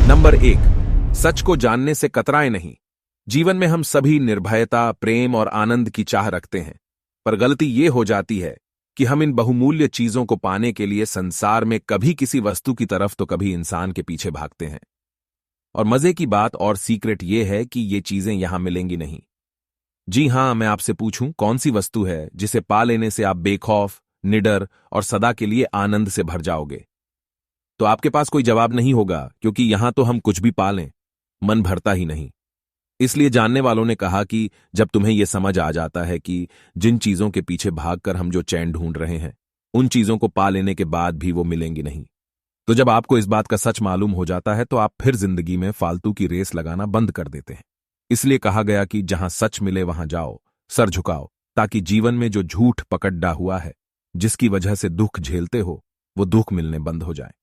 Number 1, सच को जानने से कतराएं नहीं। जीवन में हम सभी निर्भयता, प्रेम और आनंद की चाह रखते हैं, पर गलती ये हो जाती है कि हम इन बहुमूल्य चीजों को पाने के लिए संसार में कभी किसी वस्तु की तरफ तो कभी इंसान के पीछे भागते हैं। और मजे की बात और सीक्रेट ये है कि ये चीजें यहां मिलेंगी नहीं। जी हां, मैं आपसे पूछूं, कौन सी वस्तु है जिसे पा लेने से आप बेखौफ, निडर और सदा के लिए आनंद से भर जाओगे? तो आपके पास कोई जवाब नहीं होगा, क्योंकि यहां तो हम कुछ भी पा लें, मन भरता ही नहीं। इसलिए जानने वालों ने कहा कि जब तुम्हें यह समझ आ जाता है कि जिन चीजों के पीछे भागकर हम जो चैन ढूंढ रहे हैं, उन चीजों को पा लेने के बाद भी वो मिलेंगी नहीं, तो जब आपको इस बात का सच मालूम हो जाता है तो आप फिर जिंदगी में फालतू की रेस लगाना बंद कर देते हैं। इसलिए कहा गया कि जहां सच मिले वहां जाओ, सर झुकाओ, ताकि जीवन में जो झूठ पकड़ा हुआ है, जिसकी वजह से दुख झेलते हो, वो दुख मिलने बंद हो जाए।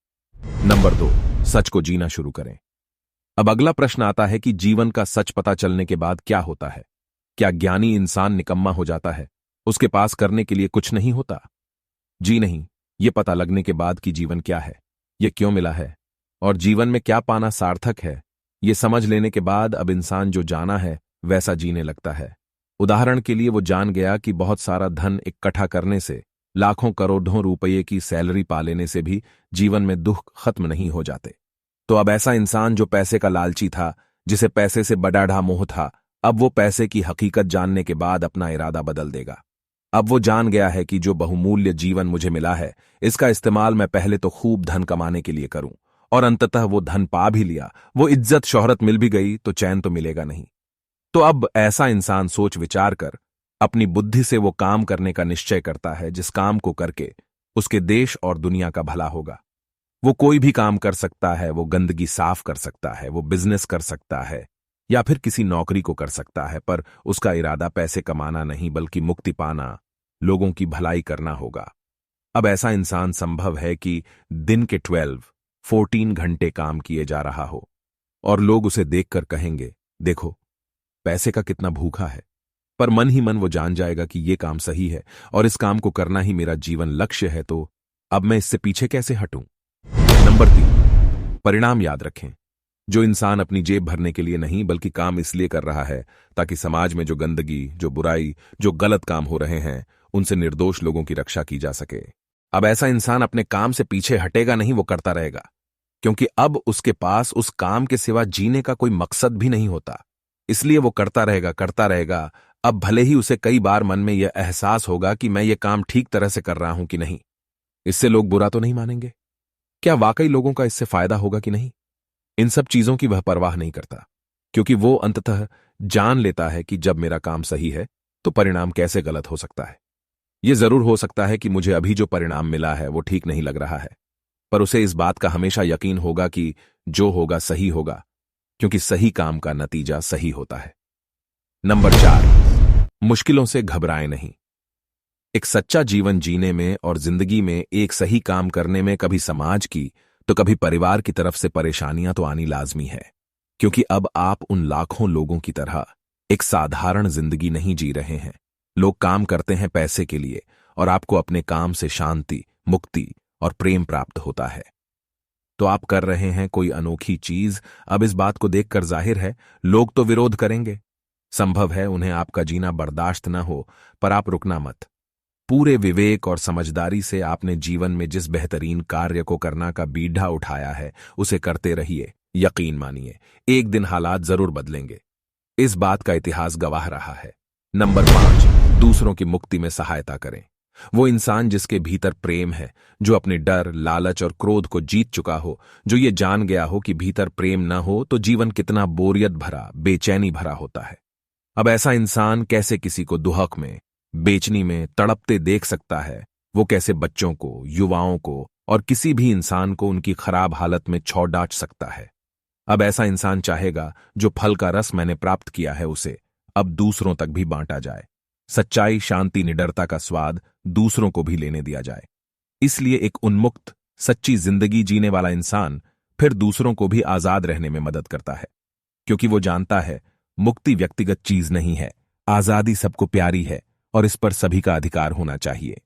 नंबर 2, सच को जीना शुरू करें। अब अगला प्रश्न आता है कि जीवन का सच पता चलने के बाद क्या होता है? क्या ज्ञानी इंसान निकम्मा हो जाता है? उसके पास करने के लिए कुछ नहीं होता? जी नहीं, ये पता लगने के बाद कि जीवन क्या है, ये क्यों मिला है और जीवन में क्या पाना सार्थक है, ये समझ लेने के बाद अब इंसान जो जाना है वैसा जीने लगता है। उदाहरण के लिए वो जान गया कि बहुत सारा धन इकट्ठा करने से, लाखों करोड़ों रुपये की सैलरी पा लेने से भी जीवन में दुख खत्म नहीं हो जाते। तो अब ऐसा इंसान जो पैसे का लालची था, जिसे पैसे से बड़ा मोह था, अब वो पैसे की हकीकत जानने के बाद अपना इरादा बदल देगा। अब वो जान गया है कि जो बहुमूल्य जीवन मुझे मिला है, इसका इस्तेमाल मैं पहले तो खूब धन कमाने के लिए करूं, और अंततः वो धन पा भी लिया, वो इज्जत शोहरत मिल भी गई, तो चैन तो मिलेगा नहीं। तो अब ऐसा इंसान सोच विचार कर अपनी बुद्धि से वो काम करने का निश्चय करता है जिस काम को करके उसके देश और दुनिया का भला होगा। वो कोई भी काम कर सकता है, वो गंदगी साफ कर सकता है, वो बिजनेस कर सकता है, या फिर किसी नौकरी को कर सकता है, पर उसका इरादा पैसे कमाना नहीं बल्कि मुक्ति पाना, लोगों की भलाई करना होगा। अब ऐसा इंसान संभव है कि दिन के 14 घंटे काम किए जा रहा हो और लोग उसे देखकर कहेंगे, देखो पैसे का कितना भूखा है, पर मन ही मन वो जान जाएगा कि ये काम सही है और इस काम को करना ही मेरा जीवन लक्ष्य है, तो अब मैं इससे पीछे कैसे हटूं? नंबर 3, परिणाम याद रखें। जो इंसान अपनी जेब भरने के लिए नहीं बल्कि काम इसलिए कर रहा है ताकि समाज में जो गंदगी, जो बुराई, जो गलत काम हो रहे हैं, उनसे निर्दोष लोगों की रक्षा की जा सके, अब ऐसा इंसान अपने काम से पीछे हटेगा नहीं, वो करता रहेगा, क्योंकि अब उसके पास उस काम के सिवा जीने का कोई मकसद भी नहीं होता। इसलिए वो करता रहेगा। अब भले ही उसे कई बार मन में यह एहसास होगा कि मैं ये काम ठीक तरह से कर रहा हूं कि नहीं, इससे लोग बुरा तो नहीं मानेंगे, क्या वाकई लोगों का इससे फायदा होगा कि नहीं, इन सब चीजों की वह परवाह नहीं करता, क्योंकि वो अंततः जान लेता है कि जब मेरा काम सही है तो परिणाम कैसे गलत हो सकता है। यह जरूर हो सकता है कि मुझे अभी जो परिणाम मिला है वो ठीक नहीं लग रहा है, पर उसे इस बात का हमेशा यकीन होगा कि जो होगा सही होगा, क्योंकि सही काम का नतीजा सही होता है। नंबर 4, मुश्किलों से घबराएं नहीं। एक सच्चा जीवन जीने में और जिंदगी में एक सही काम करने में कभी समाज की तो कभी परिवार की तरफ से परेशानियां तो आनी लाजमी है, क्योंकि अब आप उन लाखों लोगों की तरह एक साधारण जिंदगी नहीं जी रहे हैं। लोग काम करते हैं पैसे के लिए, और आपको अपने काम से शांति, मुक्ति और प्रेम प्राप्त होता है। तो आप कर रहे हैं कोई अनोखी चीज। अब इस बात को देखकर जाहिर है लोग तो विरोध करेंगे, संभव है उन्हें आपका जीना बर्दाश्त न हो, पर आप रुकना मत। पूरे विवेक और समझदारी से आपने जीवन में जिस बेहतरीन कार्य को करना का बीड़ा उठाया है उसे करते रहिए। यकीन मानिए एक दिन हालात जरूर बदलेंगे, इस बात का इतिहास गवाह रहा है। नंबर 5, दूसरों की मुक्ति में सहायता करें। वो इंसान जिसके भीतर प्रेम है, जो अपने डर, लालच और क्रोध को जीत चुका हो, जो ये जान गया हो कि भीतर प्रेम न हो तो जीवन कितना बोरियत भरा, बेचैनी भरा होता है। अब ऐसा इंसान कैसे किसी को दुहक में, बेचनी में तड़पते देख सकता है? वो कैसे बच्चों को, युवाओं को और किसी भी इंसान को उनकी खराब हालत में छौ डांट सकता है? अब ऐसा इंसान चाहेगा जो फल का रस मैंने प्राप्त किया है उसे अब दूसरों तक भी बांटा जाए, सच्चाई, शांति, निडरता का स्वाद दूसरों को भी लेने दिया जाए। इसलिए एक उन्मुक्त, सच्ची जिंदगी जीने वाला इंसान फिर दूसरों को भी आजाद रहने में मदद करता है, क्योंकि वो जानता है मुक्ति व्यक्तिगत चीज नहीं है, आजादी सबको प्यारी है और इस पर सभी का अधिकार होना चाहिए।